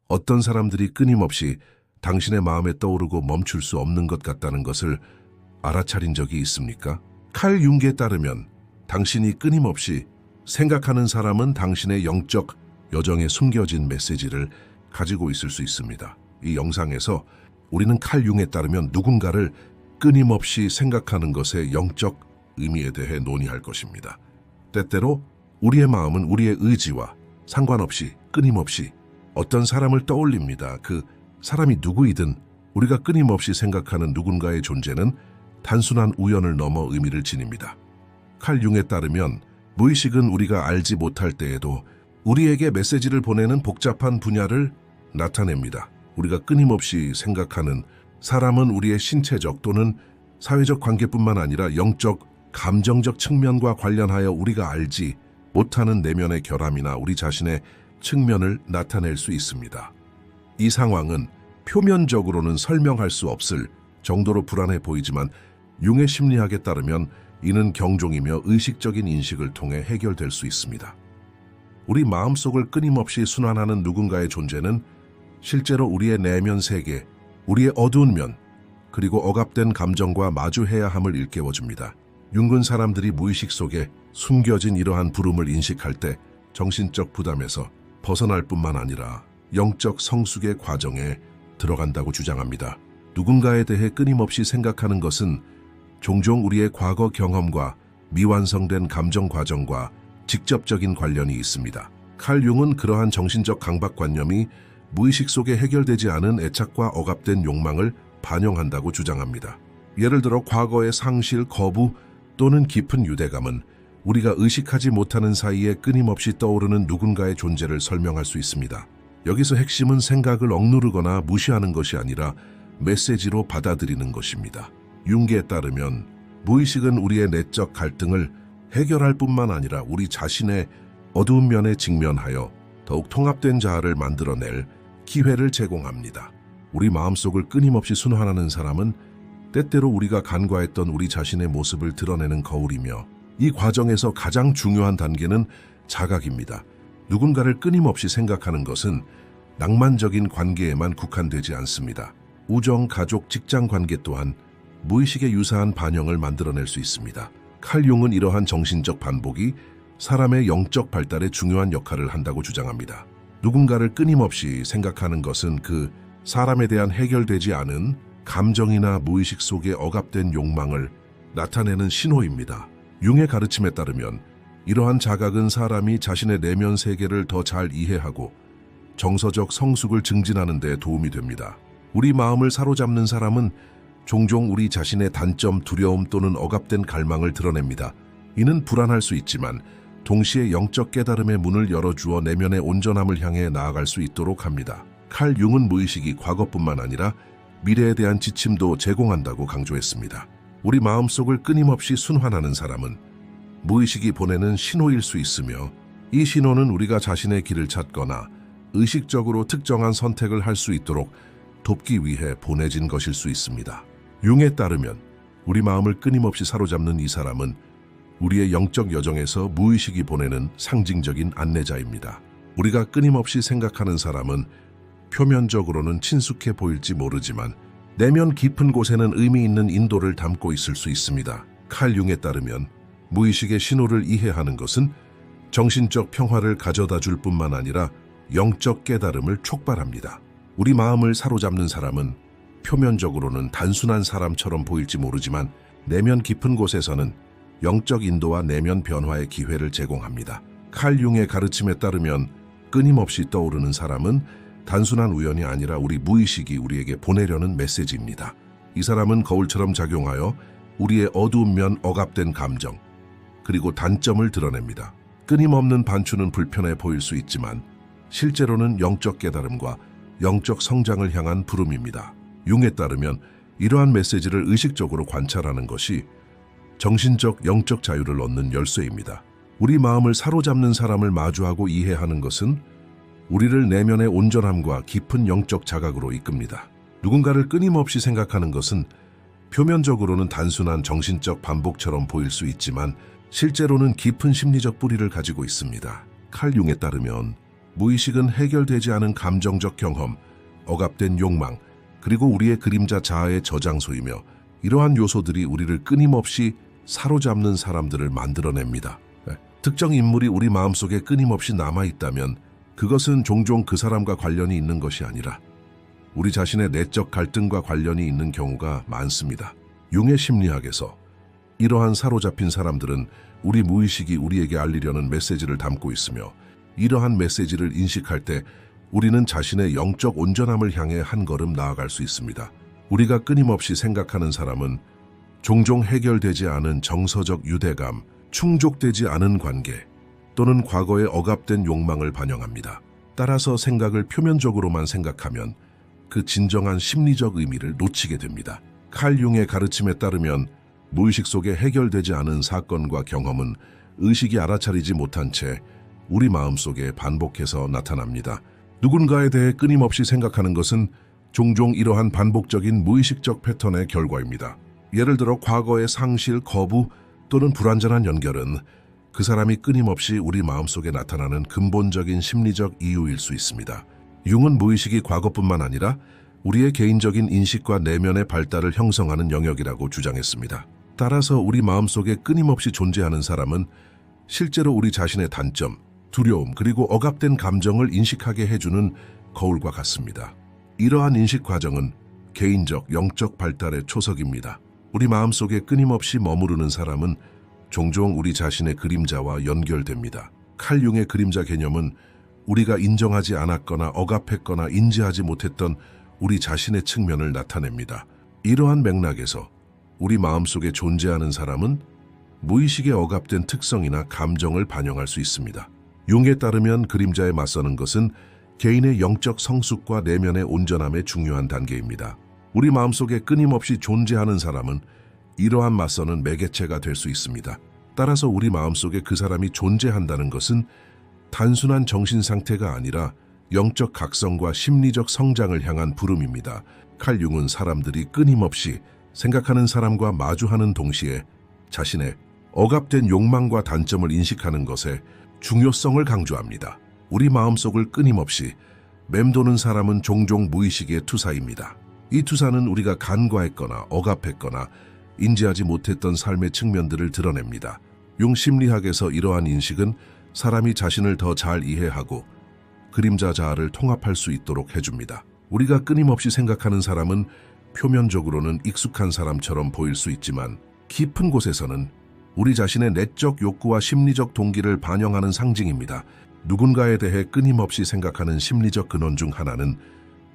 어떤 사람들이 끊임없이 당신의 마음에 떠오르고 멈출 수 없는 것 같다는 것을 알아차린 적이 있습니까? 칼 융에 따르면 당신이 끊임없이 생각하는 사람은 당신의 영적 여정에 숨겨진 메시지를 가지고 있을 수 있습니다. 이 영상에서 우리는 칼 융에 따르면 누군가를 끊임없이 생각하는 것의 영적 의미에 대해 논의할 것입니다. 때때로 우리의 마음은 우리의 의지와 상관없이 끊임없이 어떤 사람을 떠올립니다. 그 사람이 누구이든 우리가 끊임없이 생각하는 누군가의 존재는 단순한 우연을 넘어 의미를 지닙니다. 칼 융에 따르면 무의식은 우리가 알지 못할 때에도 우리에게 메시지를 보내는 복잡한 분야를 나타냅니다. 우리가 끊임없이 생각하는 사람은 우리의 신체적 또는 사회적 관계뿐만 아니라 영적, 감정적 측면과 관련하여 우리가 알지 못하는 내면의 결함이나 우리 자신의 측면을 나타낼 수 있습니다. 이 상황은 표면적으로는 설명할 수 없을 정도로 불안해 보이지만 융의 심리학에 따르면 이는 경종이며 의식적인 인식을 통해 해결될 수 있습니다. 우리 마음속을 끊임없이 순환하는 누군가의 존재는 실제로 우리의 내면 세계, 우리의 어두운 면, 그리고 억압된 감정과 마주해야 함을 일깨워줍니다. 융은 사람들이 무의식 속에 숨겨진 이러한 부름을 인식할 때 정신적 부담에서 벗어날 뿐만 아니라 영적 성숙의 과정에 들어간다고 주장합니다. 누군가에 대해 끊임없이 생각하는 것은 종종 우리의 과거 경험과 미완성된 감정 과정과 직접적인 관련이 있습니다. 칼 융은 그러한 정신적 강박관념이 무의식 속에 해결되지 않은 애착과 억압된 욕망을 반영한다고 주장합니다. 예를 들어 과거의 상실, 거부 또는 깊은 유대감은 우리가 의식하지 못하는 사이에 끊임없이 떠오르는 누군가의 존재를 설명할 수 있습니다. 여기서 핵심은 생각을 억누르거나 무시하는 것이 아니라 메시지로 받아들이는 것입니다. 융에 따르면 무의식은 우리의 내적 갈등을 해결할 뿐만 아니라 우리 자신의 어두운 면에 직면하여 더욱 통합된 자아를 만들어낼 기회를 제공합니다. 우리 마음속을 끊임없이 순환하는 사람은 때때로 우리가 간과했던 우리 자신의 모습을 드러내는 거울이며 이 과정에서 가장 중요한 단계는 자각입니다. 누군가를 끊임없이 생각하는 것은 낭만적인 관계에만 국한되지 않습니다. 우정, 가족, 직장 관계 또한 무의식의 유사한 반영을 만들어낼 수 있습니다. 칼 융은 이러한 정신적 반복이 사람의 영적 발달에 중요한 역할을 한다고 주장합니다. 누군가를 끊임없이 생각하는 것은 그 사람에 대한 해결되지 않은 감정이나 무의식 속에 억압된 욕망을 나타내는 신호입니다. 융의 가르침에 따르면 이러한 자각은 사람이 자신의 내면 세계를 더 잘 이해하고 정서적 성숙을 증진하는 데 도움이 됩니다. 우리 마음을 사로잡는 사람은 종종 우리 자신의 단점, 두려움 또는 억압된 갈망을 드러냅니다. 이는 불안할 수 있지만 동시에 영적 깨달음의 문을 열어주어 내면의 온전함을 향해 나아갈 수 있도록 합니다. 칼 융은 무의식이 과거뿐만 아니라 미래에 대한 지침도 제공한다고 강조했습니다. 우리 마음속을 끊임없이 순환하는 사람은 무의식이 보내는 신호일 수 있으며 이 신호는 우리가 자신의 길을 찾거나 의식적으로 특정한 선택을 할 수 있도록 돕기 위해 보내진 것일 수 있습니다. 융에 따르면 우리 마음을 끊임없이 사로잡는 이 사람은 우리의 영적 여정에서 무의식이 보내는 상징적인 안내자입니다. 우리가 끊임없이 생각하는 사람은 표면적으로는 친숙해 보일지 모르지만 내면 깊은 곳에는 의미 있는 인도를 담고 있을 수 있습니다. 칼 융에 따르면 무의식의 신호를 이해하는 것은 정신적 평화를 가져다 줄 뿐만 아니라 영적 깨달음을 촉발합니다. 우리 마음을 사로잡는 사람은 표면적으로는 단순한 사람처럼 보일지 모르지만 내면 깊은 곳에서는 영적 인도와 내면 변화의 기회를 제공합니다. 칼 융의 가르침에 따르면 끊임없이 떠오르는 사람은 단순한 우연이 아니라 우리 무의식이 우리에게 보내려는 메시지입니다. 이 사람은 거울처럼 작용하여 우리의 어두운 면, 억압된 감정, 그리고 단점을 드러냅니다. 끊임없는 반추는 불편해 보일 수 있지만 실제로는 영적 깨달음과 영적 성장을 향한 부름입니다. 융에 따르면 이러한 메시지를 의식적으로 관찰하는 것이 정신적, 영적 자유를 얻는 열쇠입니다. 우리 마음을 사로잡는 사람을 마주하고 이해하는 것은 우리를 내면의 온전함과 깊은 영적 자각으로 이끕니다. 누군가를 끊임없이 생각하는 것은 표면적으로는 단순한 정신적 반복처럼 보일 수 있지만 실제로는 깊은 심리적 뿌리를 가지고 있습니다. 칼 융에 따르면 무의식은 해결되지 않은 감정적 경험, 억압된 욕망, 그리고 우리의 그림자 자아의 저장소이며 이러한 요소들이 우리를 끊임없이 사로잡는 사람들을 만들어냅니다. 특정 인물이 우리 마음속에 끊임없이 남아있다면 그것은 종종 그 사람과 관련이 있는 것이 아니라 우리 자신의 내적 갈등과 관련이 있는 경우가 많습니다. 융의 심리학에서 이러한 사로잡힌 사람들은 우리 무의식이 우리에게 알리려는 메시지를 담고 있으며 이러한 메시지를 인식할 때 우리는 자신의 영적 온전함을 향해 한 걸음 나아갈 수 있습니다. 우리가 끊임없이 생각하는 사람은 종종 해결되지 않은 정서적 유대감, 충족되지 않은 관계 또는 과거의 억압된 욕망을 반영합니다. 따라서 생각을 표면적으로만 생각하면 그 진정한 심리적 의미를 놓치게 됩니다. 칼 융의 가르침에 따르면 무의식 속에 해결되지 않은 사건과 경험은 의식이 알아차리지 못한 채 우리 마음속에 반복해서 나타납니다. 누군가에 대해 끊임없이 생각하는 것은 종종 이러한 반복적인 무의식적 패턴의 결과입니다. 예를 들어 과거의 상실, 거부 또는 불완전한 연결은 그 사람이 끊임없이 우리 마음속에 나타나는 근본적인 심리적 이유일 수 있습니다. 융은 무의식이 과거뿐만 아니라 우리의 개인적인 인식과 내면의 발달을 형성하는 영역이라고 주장했습니다. 따라서 우리 마음속에 끊임없이 존재하는 사람은 실제로 우리 자신의 단점, 두려움 그리고 억압된 감정을 인식하게 해주는 거울과 같습니다. 이러한 인식 과정은 개인적, 영적 발달의 초석입니다. 우리 마음속에 끊임없이 머무르는 사람은 종종 우리 자신의 그림자와 연결됩니다. 칼 융의 그림자 개념은 우리가 인정하지 않았거나 억압했거나 인지하지 못했던 우리 자신의 측면을 나타냅니다. 이러한 맥락에서 우리 마음속에 존재하는 사람은 무의식에 억압된 특성이나 감정을 반영할 수 있습니다. 융에 따르면 그림자에 맞서는 것은 개인의 영적 성숙과 내면의 온전함의 중요한 단계입니다. 우리 마음속에 끊임없이 존재하는 사람은 이러한 맞서는 매개체가 될 수 있습니다. 따라서 우리 마음속에 그 사람이 존재한다는 것은 단순한 정신 상태가 아니라 영적 각성과 심리적 성장을 향한 부름입니다. 칼 융은 사람들이 끊임없이 생각하는 사람과 마주하는 동시에 자신의 억압된 욕망과 단점을 인식하는 것에 중요성을 강조합니다. 우리 마음속을 끊임없이 맴도는 사람은 종종 무의식의 투사입니다. 이 투사는 우리가 간과했거나 억압했거나 인지하지 못했던 삶의 측면들을 드러냅니다. 융 심리학에서 이러한 인식은 사람이 자신을 더 잘 이해하고 그림자 자아를 통합할 수 있도록 해줍니다. 우리가 끊임없이 생각하는 사람은 표면적으로는 익숙한 사람처럼 보일 수 있지만 깊은 곳에서는 우리 자신의 내적 욕구와 심리적 동기를 반영하는 상징입니다. 누군가에 대해 끊임없이 생각하는 심리적 근원 중 하나는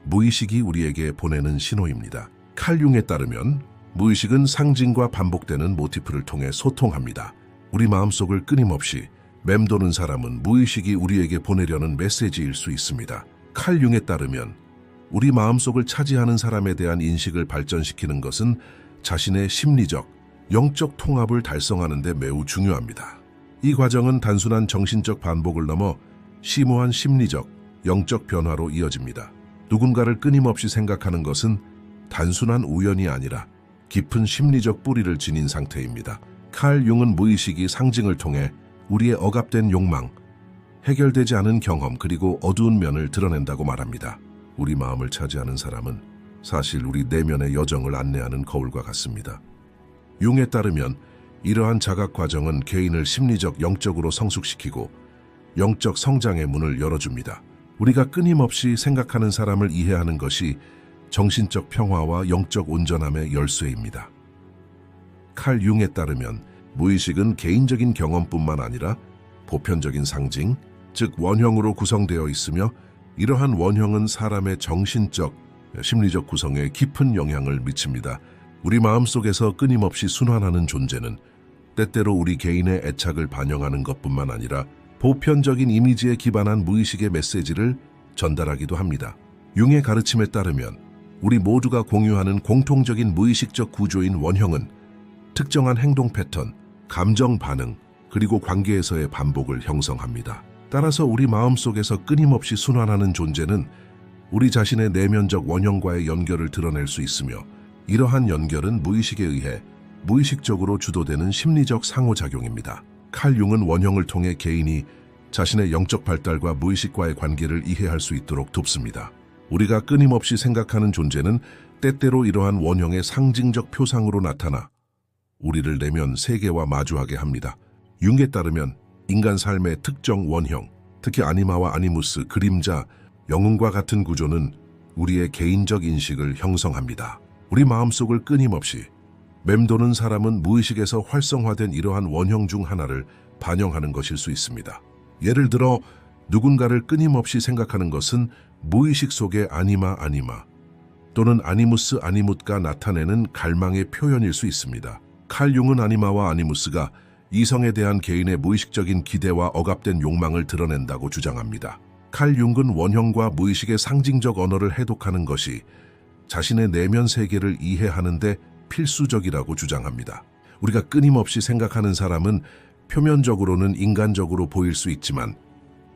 무의식이 우리에게 보내는 신호입니다. 칼 융에 따르면 무의식은 상징과 반복되는 모티프를 통해 소통합니다. 우리 마음속을 끊임없이 맴도는 사람은 무의식이 우리에게 보내려는 메시지일 수 있습니다. 칼 융에 따르면 우리 마음속을 차지하는 사람에 대한 인식을 발전시키는 것은 자신의 심리적, 영적 통합을 달성하는 데 매우 중요합니다. 이 과정은 단순한 정신적 반복을 넘어 심오한 심리적, 영적 변화로 이어집니다. 누군가를 끊임없이 생각하는 것은 단순한 우연이 아니라 깊은 심리적 뿌리를 지닌 상태입니다. 칼 융은 무의식이 상징을 통해 우리의 억압된 욕망, 해결되지 않은 경험 그리고 어두운 면을 드러낸다고 말합니다. 우리 마음을 차지하는 사람은 사실 우리 내면의 여정을 안내하는 거울과 같습니다. 융에 따르면 이러한 자각 과정은 개인을 심리적, 영적으로 성숙시키고 영적 성장의 문을 열어줍니다. 우리가 끊임없이 생각하는 사람을 이해하는 것이 정신적 평화와 영적 온전함의 열쇠입니다. 칼 융에 따르면 무의식은 개인적인 경험뿐만 아니라 보편적인 상징, 즉 원형으로 구성되어 있으며 이러한 원형은 사람의 정신적, 심리적 구성에 깊은 영향을 미칩니다. 우리 마음속에서 끊임없이 순환하는 존재는 때때로 우리 개인의 애착을 반영하는 것뿐만 아니라 보편적인 이미지에 기반한 무의식의 메시지를 전달하기도 합니다. 융의 가르침에 따르면 우리 모두가 공유하는 공통적인 무의식적 구조인 원형은 특정한 행동 패턴, 감정 반응, 그리고 관계에서의 반복을 형성합니다. 따라서 우리 마음속에서 끊임없이 순환하는 존재는 우리 자신의 내면적 원형과의 연결을 드러낼 수 있으며 이러한 연결은 무의식에 의해 무의식적으로 주도되는 심리적 상호작용입니다. 칼 융은 원형을 통해 개인이 자신의 영적 발달과 무의식과의 관계를 이해할 수 있도록 돕습니다. 우리가 끊임없이 생각하는 존재는 때때로 이러한 원형의 상징적 표상으로 나타나 우리를 내면 세계와 마주하게 합니다. 융에 따르면 인간 삶의 특정 원형, 특히 아니마와 아니무스, 그림자, 영웅과 같은 구조는 우리의 개인적 인식을 형성합니다. 우리 마음속을 끊임없이 맴도는 사람은 무의식에서 활성화된 이러한 원형 중 하나를 반영하는 것일 수 있습니다. 예를 들어 누군가를 끊임없이 생각하는 것은 무의식 속의 아니마 또는 아니무스 아니뭇가 나타내는 갈망의 표현일 수 있습니다. 칼 융은 아니마와 아니무스가 이성에 대한 개인의 무의식적인 기대와 억압된 욕망을 드러낸다고 주장합니다. 칼 융은 원형과 무의식의 상징적 언어를 해독하는 것이 자신의 내면 세계를 이해하는 데 필수적이라고 주장합니다. 우리가 끊임없이 생각하는 사람은 표면적으로는 인간적으로 보일 수 있지만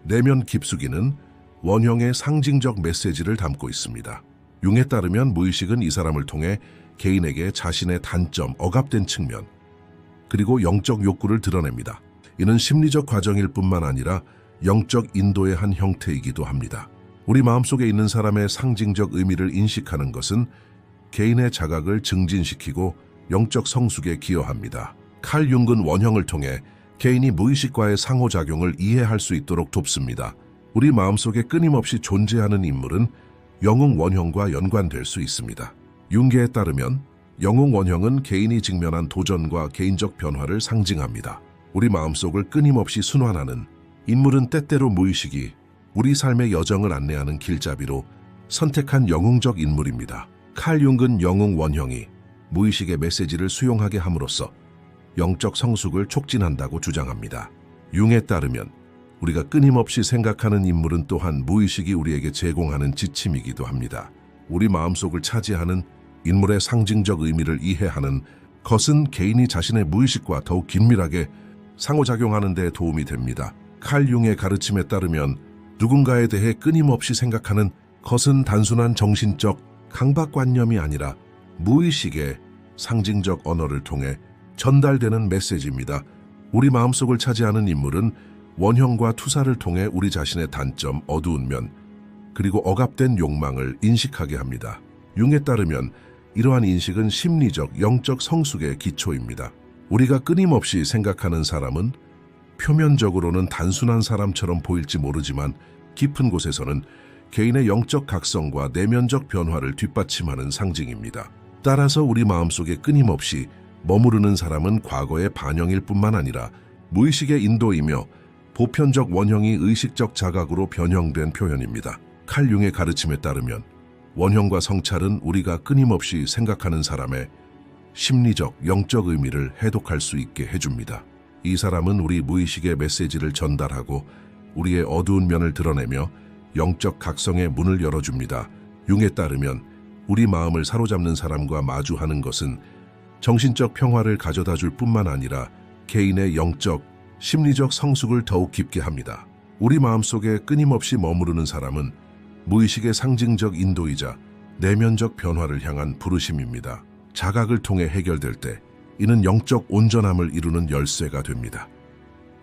내면 깊숙이는 원형의 상징적 메시지를 담고 있습니다. 융에 따르면 무의식은 이 사람을 통해 개인에게 자신의 단점, 억압된 측면, 그리고 영적 욕구를 드러냅니다. 이는 심리적 과정일 뿐만 아니라 영적 인도의 한 형태이기도 합니다. 우리 마음속에 있는 사람의 상징적 의미를 인식하는 것은 개인의 자각을 증진시키고 영적 성숙에 기여합니다. 칼 융은 원형을 통해 개인이 무의식과의 상호작용을 이해할 수 있도록 돕습니다. 우리 마음속에 끊임없이 존재하는 인물은 영웅 원형과 연관될 수 있습니다. 융계에 따르면 영웅 원형은 개인이 직면한 도전과 개인적 변화를 상징합니다. 우리 마음속을 끊임없이 순환하는 인물은 때때로 무의식이 우리 삶의 여정을 안내하는 길잡이로 선택한 영웅적 인물입니다. 칼 융은 영웅 원형이 무의식의 메시지를 수용하게 함으로써 영적 성숙을 촉진한다고 주장합니다. 융에 따르면 우리가 끊임없이 생각하는 인물은 또한 무의식이 우리에게 제공하는 지침이기도 합니다. 우리 마음속을 차지하는 인물의 상징적 의미를 이해하는 것은 개인이 자신의 무의식과 더욱 긴밀하게 상호작용하는 데 도움이 됩니다. 칼 융의 가르침에 따르면 누군가에 대해 끊임없이 생각하는 것은 단순한 정신적 강박관념이 아니라 무의식의 상징적 언어를 통해 전달되는 메시지입니다. 우리 마음속을 차지하는 인물은 원형과 투사를 통해 우리 자신의 단점, 어두운 면, 그리고 억압된 욕망을 인식하게 합니다. 융에 따르면 이러한 인식은 심리적, 영적 성숙의 기초입니다. 우리가 끊임없이 생각하는 사람은 표면적으로는 단순한 사람처럼 보일지 모르지만 깊은 곳에서는 개인의 영적 각성과 내면적 변화를 뒷받침하는 상징입니다. 따라서 우리 마음속에 끊임없이 머무르는 사람은 과거의 반영일 뿐만 아니라 무의식의 인도이며 보편적 원형이 의식적 자각으로 변형된 표현입니다. 칼 융의 가르침에 따르면 원형과 성찰은 우리가 끊임없이 생각하는 사람의 심리적, 영적 의미를 해독할 수 있게 해줍니다. 이 사람은 우리 무의식의 메시지를 전달하고 우리의 어두운 면을 드러내며 영적 각성의 문을 열어줍니다. 융에 따르면 우리 마음을 사로잡는 사람과 마주하는 것은 정신적 평화를 가져다 줄 뿐만 아니라 개인의 영적, 심리적 성숙을 더욱 깊게 합니다. 우리 마음속에 끊임없이 머무르는 사람은 무의식의 상징적 인도이자 내면적 변화를 향한 부르심입니다. 자각을 통해 해결될 때 이는 영적 온전함을 이루는 열쇠가 됩니다.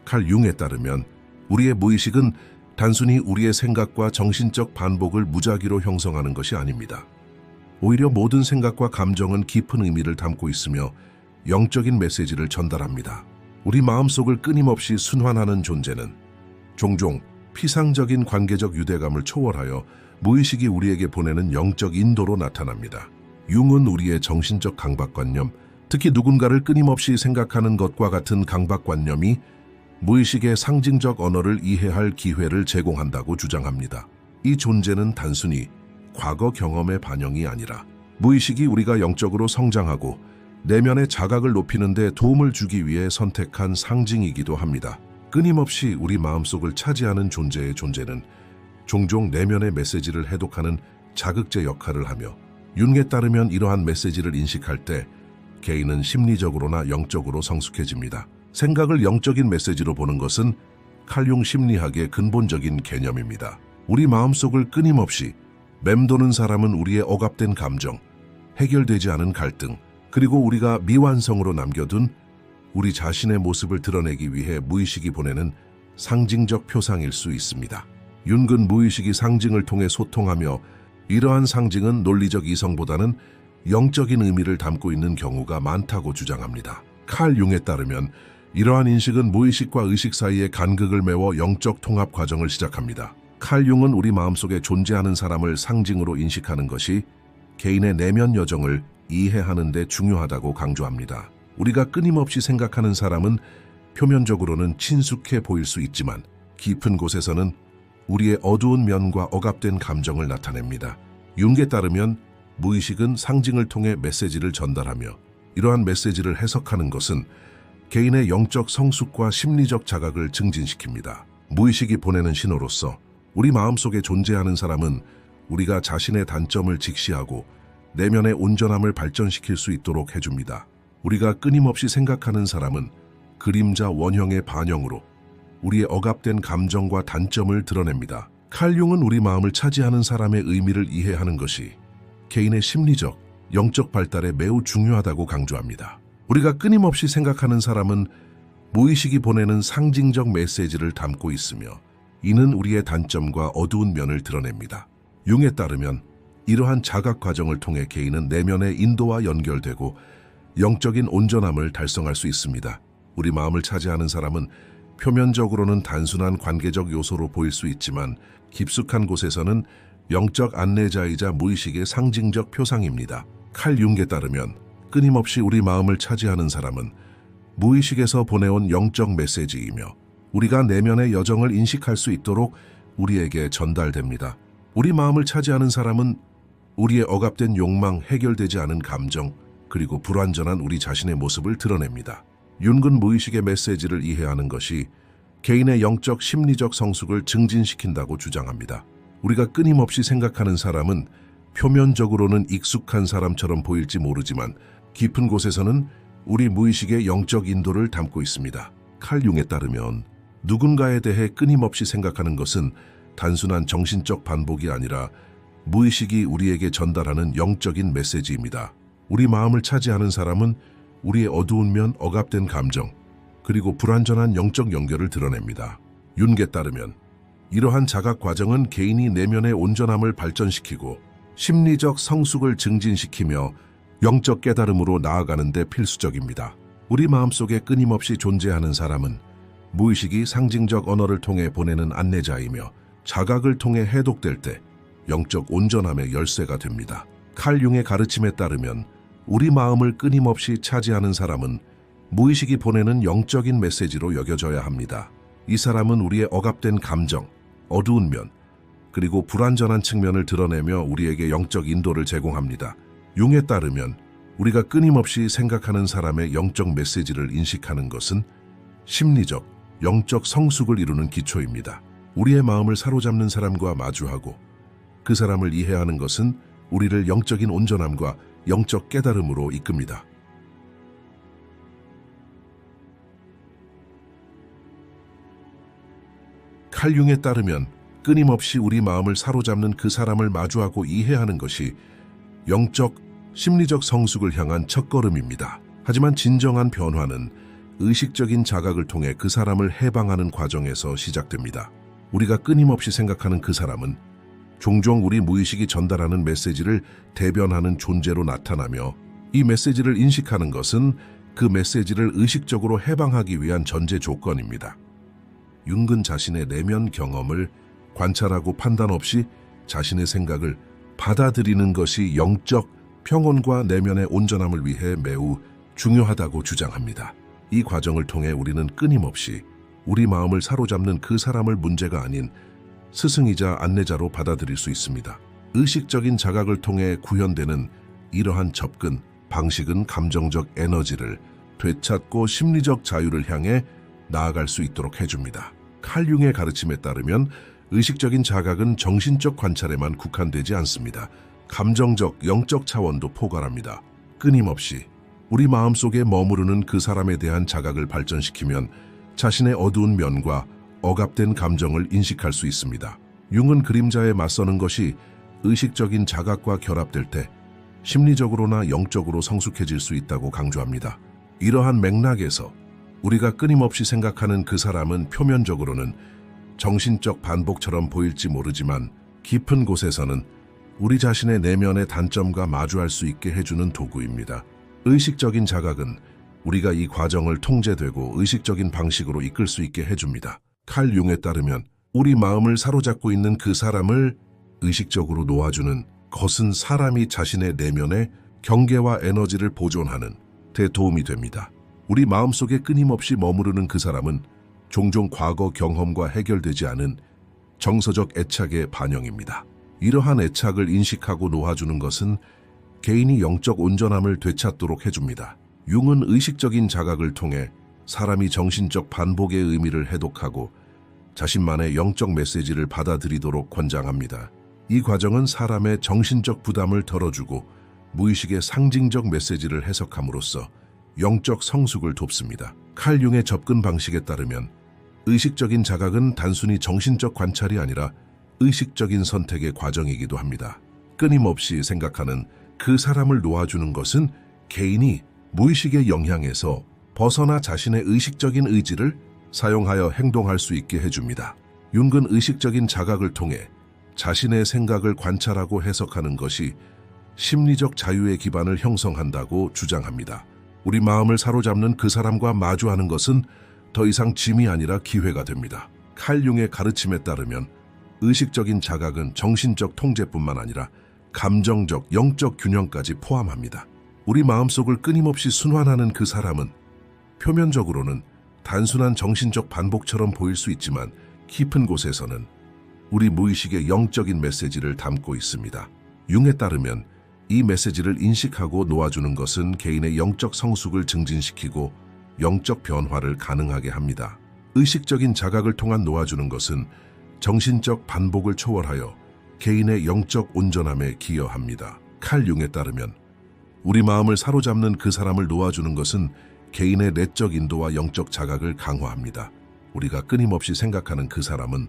칼 융에 따르면 우리의 무의식은 단순히 우리의 생각과 정신적 반복을 무작위로 형성하는 것이 아닙니다. 오히려 모든 생각과 감정은 깊은 의미를 담고 있으며 영적인 메시지를 전달합니다. 우리 마음속을 끊임없이 순환하는 존재는 종종 피상적인 관계적 유대감을 초월하여 무의식이 우리에게 보내는 영적 인도로 나타납니다. 융은 우리의 정신적 강박관념, 특히 누군가를 끊임없이 생각하는 것과 같은 강박관념이 무의식의 상징적 언어를 이해할 기회를 제공한다고 주장합니다. 이 존재는 단순히 과거 경험의 반영이 아니라 무의식이 우리가 영적으로 성장하고 내면의 자각을 높이는 데 도움을 주기 위해 선택한 상징이기도 합니다. 끊임없이 우리 마음속을 차지하는 존재의 존재는 종종 내면의 메시지를 해독하는 자극제 역할을 하며 융에 따르면 이러한 메시지를 인식할 때 개인은 심리적으로나 영적으로 성숙해집니다. 생각을 영적인 메시지로 보는 것은 칼 융 심리학의 근본적인 개념입니다. 우리 마음속을 끊임없이 맴도는 사람은 우리의 억압된 감정, 해결되지 않은 갈등, 그리고 우리가 미완성으로 남겨둔 우리 자신의 모습을 드러내기 위해 무의식이 보내는 상징적 표상일 수 있습니다. 윤근 무의식이 상징을 통해 소통하며 이러한 상징은 논리적 이성보다는 영적인 의미를 담고 있는 경우가 많다고 주장합니다. 칼 융에 따르면 이러한 인식은 무의식과 의식 사이의 간극을 메워 영적 통합 과정을 시작합니다. 칼 융은 우리 마음속에 존재하는 사람을 상징으로 인식하는 것이 개인의 내면 여정을 이해하는 데 중요하다고 강조합니다. 우리가 끊임없이 생각하는 사람은 표면적으로는 친숙해 보일 수 있지만 깊은 곳에서는 우리의 어두운 면과 억압된 감정을 나타냅니다. 융에 따르면 무의식은 상징을 통해 메시지를 전달하며 이러한 메시지를 해석하는 것은 개인의 영적 성숙과 심리적 자각을 증진시킵니다. 무의식이 보내는 신호로서 우리 마음속에 존재하는 사람은 우리가 자신의 단점을 직시하고 내면의 온전함을 발전시킬 수 있도록 해줍니다. 우리가 끊임없이 생각하는 사람은 그림자 원형의 반영으로 우리의 억압된 감정과 단점을 드러냅니다. 칼 융은 우리 마음을 차지하는 사람의 의미를 이해하는 것이 개인의 심리적, 영적 발달에 매우 중요하다고 강조합니다. 우리가 끊임없이 생각하는 사람은 무의식이 보내는 상징적 메시지를 담고 있으며 이는 우리의 단점과 어두운 면을 드러냅니다. 융에 따르면 이러한 자각 과정을 통해 개인은 내면의 인도와 연결되고 영적인 온전함을 달성할 수 있습니다. 우리 마음을 차지하는 사람은 표면적으로는 단순한 관계적 요소로 보일 수 있지만 깊숙한 곳에서는 영적 안내자이자 무의식의 상징적 표상입니다. 칼 융에 따르면 끊임없이 우리 마음을 차지하는 사람은 무의식에서 보내온 영적 메시지이며 우리가 내면의 여정을 인식할 수 있도록 우리에게 전달됩니다. 우리 마음을 차지하는 사람은 우리의 억압된 욕망, 해결되지 않은 감정, 그리고 불완전한 우리 자신의 모습을 드러냅니다. 윤근 무의식의 메시지를 이해하는 것이 개인의 영적 심리적 성숙을 증진시킨다고 주장합니다. 우리가 끊임없이 생각하는 사람은 표면적으로는 익숙한 사람처럼 보일지 모르지만 깊은 곳에서는 우리 무의식의 영적 인도를 담고 있습니다. 칼 융에 따르면 누군가에 대해 끊임없이 생각하는 것은 단순한 정신적 반복이 아니라 무의식이 우리에게 전달하는 영적인 메시지입니다. 우리 마음을 차지하는 사람은 우리의 어두운 면, 억압된 감정, 그리고 불완전한 영적 연결을 드러냅니다. 윤게 따르면 이러한 자각 과정은 개인이 내면의 온전함을 발전시키고 심리적 성숙을 증진시키며 영적 깨달음으로 나아가는 데 필수적입니다. 우리 마음속에 끊임없이 존재하는 사람은 무의식이 상징적 언어를 통해 보내는 안내자이며 자각을 통해 해독될 때 영적 온전함의 열쇠가 됩니다. 칼 융의 가르침에 따르면 우리 마음을 끊임없이 차지하는 사람은 무의식이 보내는 영적인 메시지로 여겨져야 합니다. 이 사람은 우리의 억압된 감정, 어두운 면, 그리고 불완전한 측면을 드러내며 우리에게 영적 인도를 제공합니다. 융에 따르면 우리가 끊임없이 생각하는 사람의 영적 메시지를 인식하는 것은 심리적, 영적 성숙을 이루는 기초입니다. 우리의 마음을 사로잡는 사람과 마주하고 그 사람을 이해하는 것은 우리를 영적인 온전함과 영적 깨달음으로 이끕니다. 칼 융에 따르면 끊임없이 우리 마음을 사로잡는 그 사람을 마주하고 이해하는 것이 영적, 심리적 성숙을 향한 첫걸음입니다. 하지만 진정한 변화는 의식적인 자각을 통해 그 사람을 해방하는 과정에서 시작됩니다. 우리가 끊임없이 생각하는 그 사람은 종종 우리 무의식이 전달하는 메시지를 대변하는 존재로 나타나며 이 메시지를 인식하는 것은 그 메시지를 의식적으로 해방하기 위한 전제 조건입니다. 윤근 자신의 내면 경험을 관찰하고 판단 없이 자신의 생각을 받아들이는 것이 영적 평온과 내면의 온전함을 위해 매우 중요하다고 주장합니다. 이 과정을 통해 우리는 끊임없이 우리 마음을 사로잡는 그 사람을 문제가 아닌 스승이자 안내자로 받아들일 수 있습니다. 의식적인 자각을 통해 구현되는 이러한 접근 방식은 감정적 에너지를 되찾고 심리적 자유를 향해 나아갈 수 있도록 해줍니다. 칼 융의 가르침에 따르면 의식적인 자각은 정신적 관찰에만 국한되지 않습니다. 감정적, 영적 차원도 포괄합니다. 끊임없이 우리 마음속에 머무르는 그 사람에 대한 자각을 발전시키면 자신의 어두운 면과 억압된 감정을 인식할 수 있습니다. 융은 그림자에 맞서는 것이 의식적인 자각과 결합될 때 심리적으로나 영적으로 성숙해질 수 있다고 강조합니다. 이러한 맥락에서 우리가 끊임없이 생각하는 그 사람은 표면적으로는 정신적 반복처럼 보일지 모르지만 깊은 곳에서는 우리 자신의 내면의 단점과 마주할 수 있게 해주는 도구입니다. 의식적인 자각은 우리가 이 과정을 통제되고 의식적인 방식으로 이끌 수 있게 해줍니다. 칼 융에 따르면 우리 마음을 사로잡고 있는 그 사람을 의식적으로 놓아주는 것은 사람이 자신의 내면의 경계와 에너지를 보존하는 데 도움이 됩니다. 우리 마음속에 끊임없이 머무르는 그 사람은 종종 과거 경험과 해결되지 않은 정서적 애착의 반영입니다. 이러한 애착을 인식하고 놓아주는 것은 개인이 영적 온전함을 되찾도록 해줍니다. 융은 의식적인 자각을 통해 사람이 정신적 반복의 의미를 해독하고 자신만의 영적 메시지를 받아들이도록 권장합니다. 이 과정은 사람의 정신적 부담을 덜어주고 무의식의 상징적 메시지를 해석함으로써 영적 성숙을 돕습니다. 칼 융의 접근 방식에 따르면 의식적인 자각은 단순히 정신적 관찰이 아니라 의식적인 선택의 과정이기도 합니다. 끊임없이 생각하는 그 사람을 놓아주는 것은 개인이 무의식의 영향에서 벗어나 자신의 의식적인 의지를 사용하여 행동할 수 있게 해줍니다. 융은 의식적인 자각을 통해 자신의 생각을 관찰하고 해석하는 것이 심리적 자유의 기반을 형성한다고 주장합니다. 우리 마음을 사로잡는 그 사람과 마주하는 것은 더 이상 짐이 아니라 기회가 됩니다. 칼 융의 가르침에 따르면 의식적인 자각은 정신적 통제뿐만 아니라 감정적, 영적 균형까지 포함합니다. 우리 마음속을 끊임없이 순환하는 그 사람은 표면적으로는 단순한 정신적 반복처럼 보일 수 있지만 깊은 곳에서는 우리 무의식의 영적인 메시지를 담고 있습니다. 융에 따르면 이 메시지를 인식하고 놓아주는 것은 개인의 영적 성숙을 증진시키고 영적 변화를 가능하게 합니다. 의식적인 자각을 통한 놓아주는 것은 정신적 반복을 초월하여 개인의 영적 온전함에 기여합니다. 칼 융에 따르면 우리 마음을 사로잡는 그 사람을 놓아주는 것은 개인의 내적 인도와 영적 자각을 강화합니다. 우리가 끊임없이 생각하는 그 사람은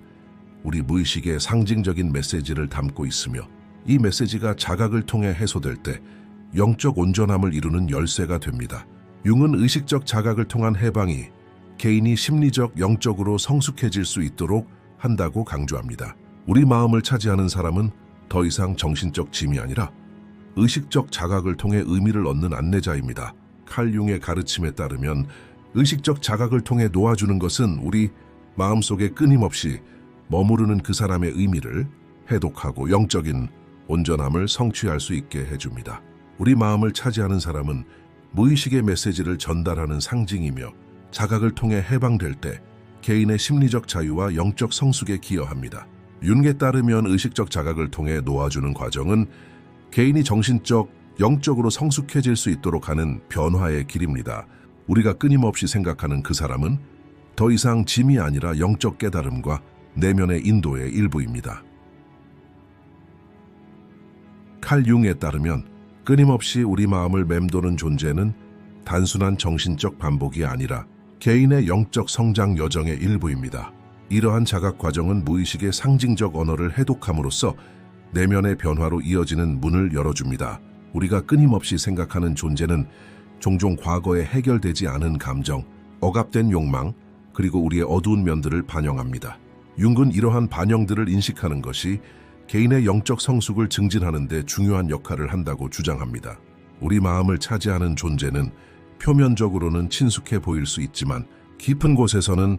우리 무의식의 상징적인 메시지를 담고 있으며 이 메시지가 자각을 통해 해소될 때 영적 온전함을 이루는 열쇠가 됩니다. 융은 의식적 자각을 통한 해방이 개인이 심리적, 영적으로 성숙해질 수 있도록 한다고 강조합니다. 우리 마음을 차지하는 사람은 더 이상 정신적 짐이 아니라 의식적 자각을 통해 의미를 얻는 안내자입니다. 칼 융의 가르침에 따르면 의식적 자각을 통해 놓아주는 것은 우리 마음속에 끊임없이 머무르는 그 사람의 의미를 해독하고 영적인 온전함을 성취할 수 있게 해줍니다. 우리 마음을 차지하는 사람은 무의식의 메시지를 전달하는 상징이며 자각을 통해 해방될 때 개인의 심리적 자유와 영적 성숙에 기여합니다. 융에 따르면 의식적 자각을 통해 놓아주는 과정은 개인이 정신적, 영적으로 성숙해질 수 있도록 하는 변화의 길입니다. 우리가 끊임없이 생각하는 그 사람은 더 이상 짐이 아니라 영적 깨달음과 내면의 인도의 일부입니다. 칼 융에 따르면 끊임없이 우리 마음을 맴도는 존재는 단순한 정신적 반복이 아니라 개인의 영적 성장 여정의 일부입니다. 이러한 자각 과정은 무의식의 상징적 언어를 해독함으로써 내면의 변화로 이어지는 문을 열어줍니다. 우리가 끊임없이 생각하는 존재는 종종 과거에 해결되지 않은 감정, 억압된 욕망, 그리고 우리의 어두운 면들을 반영합니다. 융은 이러한 반영들을 인식하는 것이 개인의 영적 성숙을 증진하는 데 중요한 역할을 한다고 주장합니다. 우리 마음을 차지하는 존재는 표면적으로는 친숙해 보일 수 있지만 깊은 곳에서는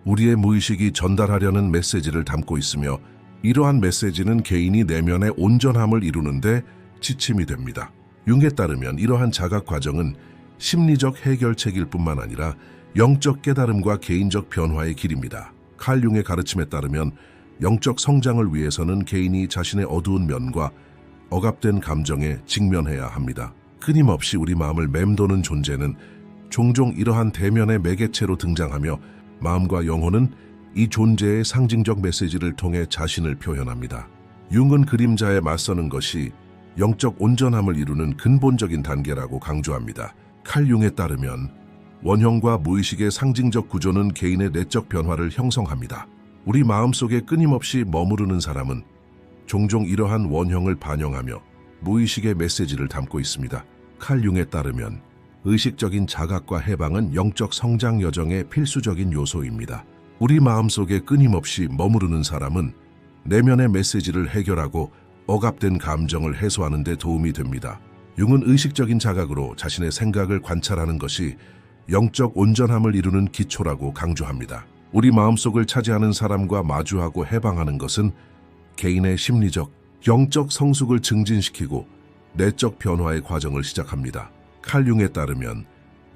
우리의 무의식이 전달하려는 메시지를 담고 있으며 이러한 메시지는 개인이 내면의 온전함을 이루는데 지침이 됩니다. 융에 따르면 이러한 자각 과정은 심리적 해결책일 뿐만 아니라 영적 깨달음과 개인적 변화의 길입니다. 칼 융의 가르침에 따르면 영적 성장을 위해서는 개인이 자신의 어두운 면과 억압된 감정에 직면해야 합니다. 끊임없이 우리 마음을 맴도는 존재는 종종 이러한 대면의 매개체로 등장하며 마음과 영혼은 이 존재의 상징적 메시지를 통해 자신을 표현합니다. 융은 그림자에 맞서는 것이 영적 온전함을 이루는 근본적인 단계라고 강조합니다. 칼 융에 따르면 원형과 무의식의 상징적 구조는 개인의 내적 변화를 형성합니다. 우리 마음속에 끊임없이 머무르는 사람은 종종 이러한 원형을 반영하며 무의식의 메시지를 담고 있습니다. 칼 융에 따르면 의식적인 자각과 해방은 영적 성장 여정의 필수적인 요소입니다. 우리 마음속에 끊임없이 머무르는 사람은 내면의 메시지를 해결하고 억압된 감정을 해소하는 데 도움이 됩니다. 융은 의식적인 자각으로 자신의 생각을 관찰하는 것이 영적 온전함을 이루는 기초라고 강조합니다. 우리 마음속을 차지하는 사람과 마주하고 해방하는 것은 개인의 심리적, 영적 성숙을 증진시키고 내적 변화의 과정을 시작합니다. 칼 융에 따르면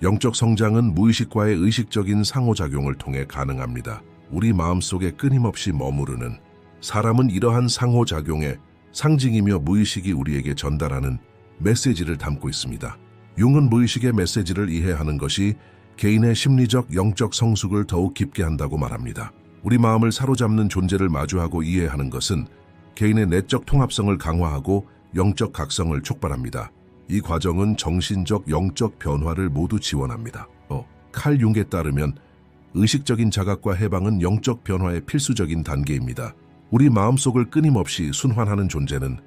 영적 성장은 무의식과의 의식적인 상호작용을 통해 가능합니다. 우리 마음속에 끊임없이 머무르는 사람은 이러한 상호작용의 상징이며 무의식이 우리에게 전달하는 메시지를 담고 있습니다. 융은 무의식의 메시지를 이해하는 것이 개인의 심리적, 영적 성숙을 더욱 깊게 한다고 말합니다. 우리 마음을 사로잡는 존재를 마주하고 이해하는 것은 개인의 내적 통합성을 강화하고 영적 각성을 촉발합니다. 이 과정은 정신적, 영적 변화를 모두 지원합니다. 칼 융에 따르면 의식적인 자각과 해방은 영적 변화의 필수적인 단계입니다. 우리 마음속을 끊임없이 순환하는 존재는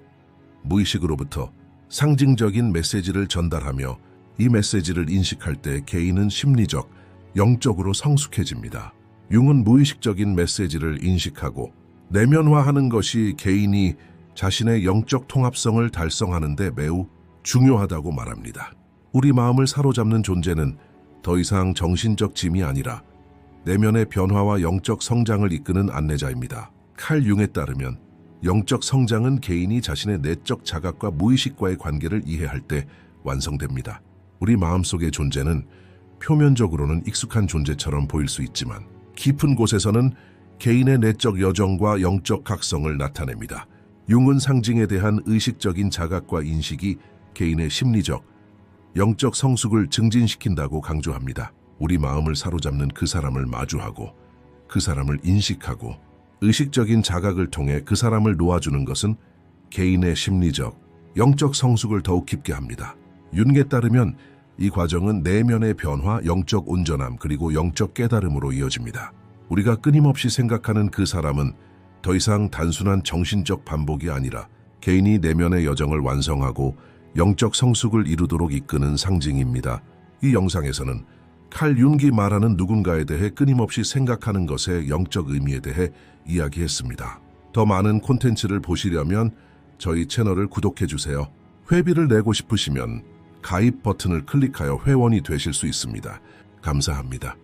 무의식으로부터 상징적인 메시지를 전달하며 이 메시지를 인식할 때 개인은 심리적, 영적으로 성숙해집니다. 융은 무의식적인 메시지를 인식하고 내면화하는 것이 개인이 자신의 영적 통합성을 달성하는 데 매우 중요하다고 말합니다. 우리 마음을 사로잡는 존재는 더 이상 정신적 짐이 아니라 내면의 변화와 영적 성장을 이끄는 안내자입니다. 칼 융에 따르면 영적 성장은 개인이 자신의 내적 자각과 무의식과의 관계를 이해할 때 완성됩니다. 우리 마음속의 존재는 표면적으로는 익숙한 존재처럼 보일 수 있지만 깊은 곳에서는 개인의 내적 여정과 영적 각성을 나타냅니다. 융은 상징에 대한 의식적인 자각과 인식이 개인의 심리적, 영적 성숙을 증진시킨다고 강조합니다. 우리 마음을 사로잡는 그 사람을 마주하고 그 사람을 인식하고 의식적인 자각을 통해 그 사람을 놓아주는 것은 개인의 심리적, 영적 성숙을 더욱 깊게 합니다. 융에 따르면 이 과정은 내면의 변화, 영적 온전함, 그리고 영적 깨달음으로 이어집니다. 우리가 끊임없이 생각하는 그 사람은 더 이상 단순한 정신적 반복이 아니라 개인이 내면의 여정을 완성하고 영적 성숙을 이루도록 이끄는 상징입니다. 이 영상에서는 칼 융이 말하는 누군가에 대해 끊임없이 생각하는 것의 영적 의미에 대해 이야기했습니다. 더 많은 콘텐츠를 보시려면 저희 채널을 구독해주세요. 회비를 내고 싶으시면 가입 버튼을 클릭하여 회원이 되실 수 있습니다. 감사합니다.